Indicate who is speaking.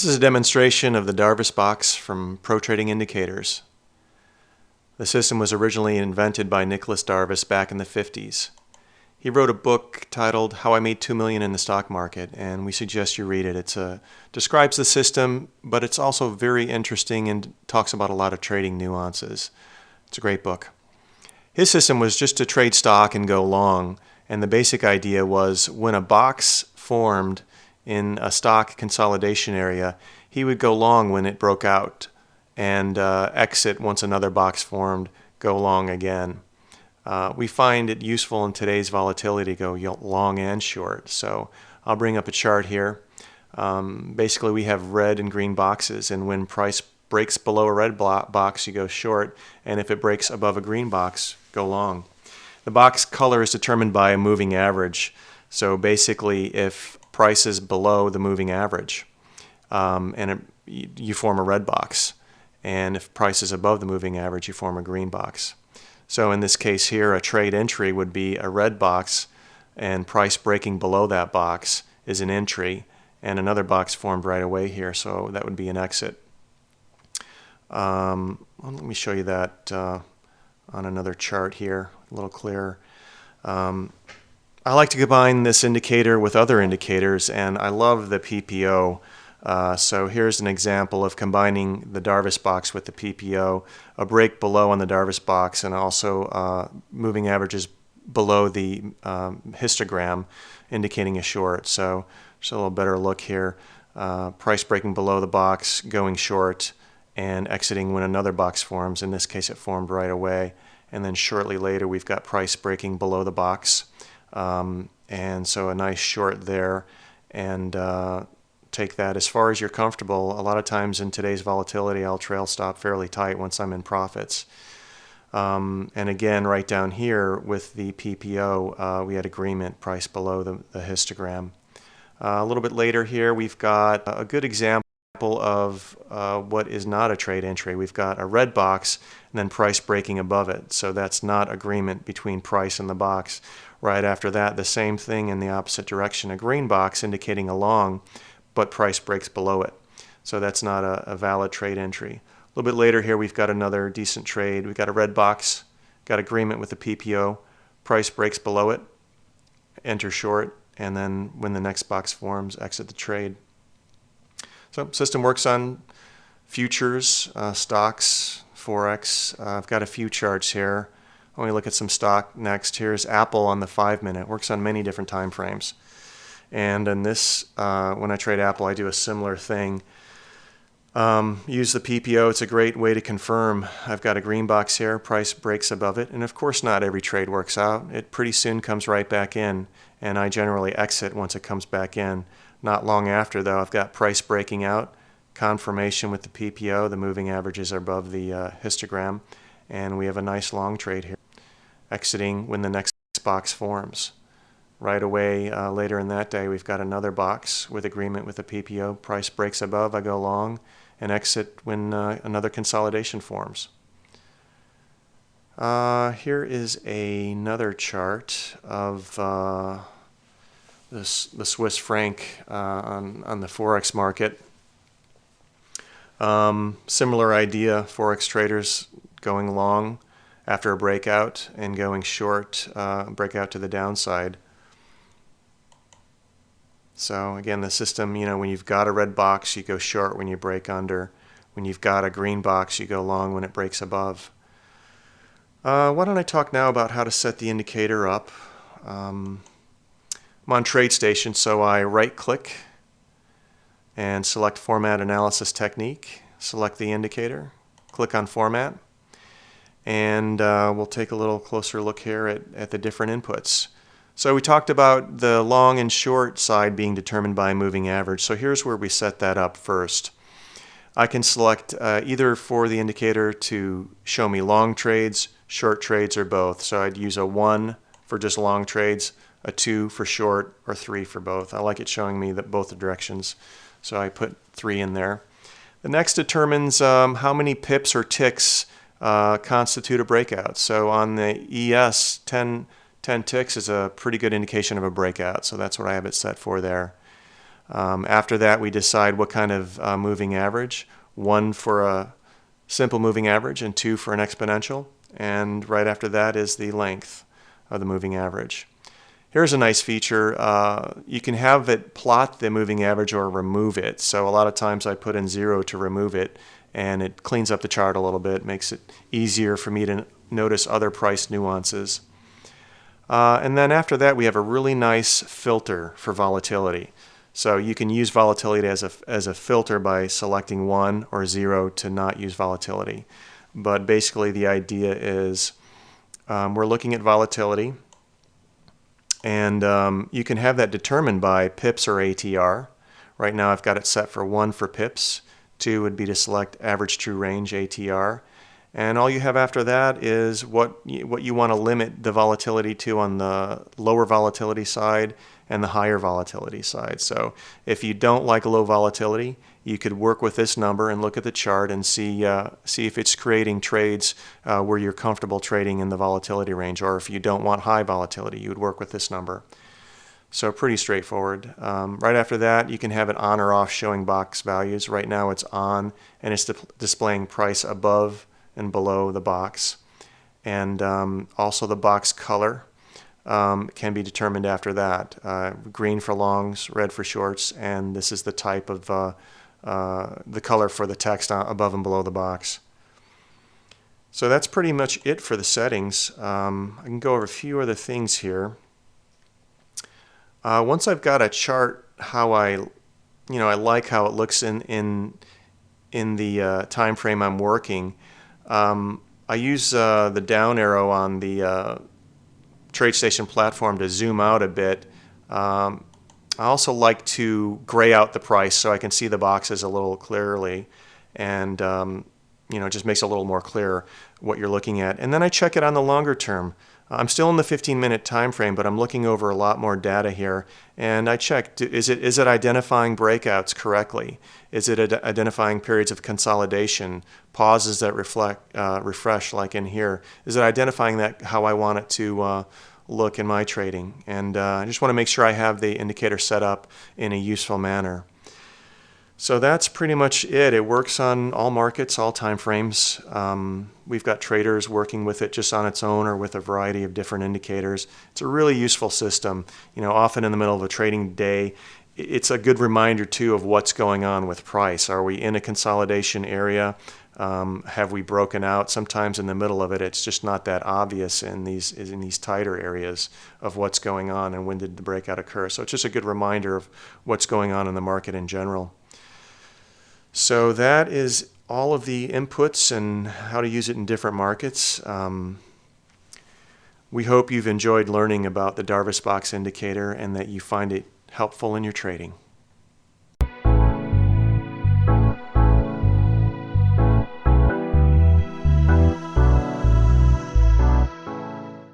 Speaker 1: is a demonstration of the Darvas Box from Pro Trading Indicators. The system was originally invented by Nicholas Darvas back in the 50s. He wrote a book titled How I Made $2 Million in the Stock Market, and we suggest you read it. It describes the system, but it's also very interesting and talks about a lot of trading nuances. It's a great book. His system was just to trade stock and go long, and the basic idea was when a box formed in a stock consolidation area, he would go long when it broke out and exit once another box formed, go long again. We find it useful in today's volatility to go long and short. So I'll bring up a chart here. Basically, we have red and green boxes, and when price breaks below a red box, you go short, and if it breaks above a green box, go long. The box color is determined by a moving average. So basically, if price is below the moving average, you form a red box. And if price is above the moving average, you form a green box. So in this case here, a trade entry would be a red box, and price breaking below that box is an entry, and another box formed right away here, so that would be an exit. Well, let me show you that on another chart here, a little clearer. I like to combine this indicator with other indicators, and I love the PPO. So here's an example of combining the Darvas box with the PPO, a break below on the Darvas box, and also moving averages below the histogram indicating a short. So just a little better look here. Price breaking below the box, going short, and exiting when another box forms. In this case, it formed right away. And then shortly later, we've got price breaking below the box. And so a nice short there, and take that as far as you're comfortable. A lot of times in today's volatility, I'll trail stop fairly tight once I'm in profits. And again, right down here with the PPO, we had agreement, price below the histogram. A little bit later here, we've got a good example of what is not a trade entry. We've got a red box and then price breaking above it. So that's not agreement between price and the box. Right after that, the same thing in the opposite direction, a green box indicating a long, but price breaks below it. So that's not a valid trade entry. A little bit later here, we've got another decent trade. We've got a red box, got agreement with the PPO, price breaks below it, enter short, and then when the next box forms, exit the trade. So system works on futures, stocks, Forex. I've got a few charts here. Let me look at some stock next. Here's Apple on the 5-minute. Works on many different time frames. And in this, when I trade Apple, I do a similar thing. Use the PPO. It's a great way to confirm. I've got a green box here. Price breaks above it. And of course, not every trade works out. It pretty soon comes right back in. And I generally exit once it comes back in. Not long after, though, I've got price breaking out, confirmation with the PPO. The moving averages are above the histogram. And we have a nice long trade here, exiting when the next box forms. Right away, later in that day, we've got another box with agreement with the PPO. Price breaks above, I go long, and exit when another consolidation forms. Here is another chart of the Swiss franc on the Forex market. Similar idea, Forex traders going long after a breakout and going short, breakout to the downside. So again, the system, when you've got a red box, you go short when you break under. When you've got a green box, you go long when it breaks above. Why don't I talk now about how to set the indicator up. I'm on TradeStation, so I right-click and select Format Analysis Technique. Select the indicator, click on Format, and we'll take a little closer look here at the different inputs. So we talked about the long and short side being determined by a moving average. So here's where we set that up first. I can select either for the indicator to show me long trades, short trades, or both. So I'd use a 1 for just long trades, a 2 for short, or 3 for both. I like it showing me that both directions, so I put 3 in there. The next determines how many pips or ticks constitute a breakout. So on the ES, 10 ticks is a pretty good indication of a breakout, so that's what I have it set for there. After that, we decide what kind of moving average, one for a simple moving average and two for an exponential. And right after that is the length of the moving average. Here's a nice feature. You can have it plot the moving average or remove it. So a lot of times I put in 0 to remove it, and it cleans up the chart a little bit, makes it easier for me to notice other price nuances. And then after that, we have a really nice filter for volatility. So you can use volatility as a filter by selecting 1 or 0 to not use volatility. But basically the idea is we're looking at volatility, and you can have that determined by pips or ATR. Right now I've got it set for 1 for pips, 2 would be to select average true range ATR, and all you have after that is what you want to limit the volatility to on the lower volatility side and the higher volatility side. So if you don't like low volatility, you could work with this number and look at the chart and see if it's creating trades where you're comfortable trading in the volatility range, or if you don't want high volatility, you would work with this number. So pretty straightforward. Right after that, you can have it on or off showing box values. Right now it's on, and it's displaying price above and below the box. And also the box color can be determined after that. Green for longs, red for shorts, and this is the type of the color for the text above and below the box. So that's pretty much it for the settings. I can go over a few other things here. Once I've got a chart, how I like how it looks in the time frame I'm working. I use the down arrow on the TradeStation platform to zoom out a bit. I also like to gray out the price so I can see the boxes a little clearly, and it just makes it a little more clear what you're looking at. And then I check it on the longer term. I'm still in the 15-minute time frame, but I'm looking over a lot more data here, and I check, is it identifying breakouts correctly? Is it identifying periods of consolidation, pauses that refresh like in here? Is it identifying that how I want it to look in my trading? And I just want to make sure I have the indicator set up in a useful manner. So that's pretty much it. It works on all markets, all time frames. We've got traders working with it just on its own or with a variety of different indicators. It's a really useful system. Often in the middle of a trading day, it's a good reminder too of what's going on with price. Are we in a consolidation area? Have we broken out? Sometimes in the middle of it, it's just not that obvious in these tighter areas of what's going on and when did the breakout occur. So it's just a good reminder of what's going on in the market in general. So that is all of the inputs and how to use it in different markets. We hope you've enjoyed learning about the Darvas Box indicator and that you find it helpful in your trading.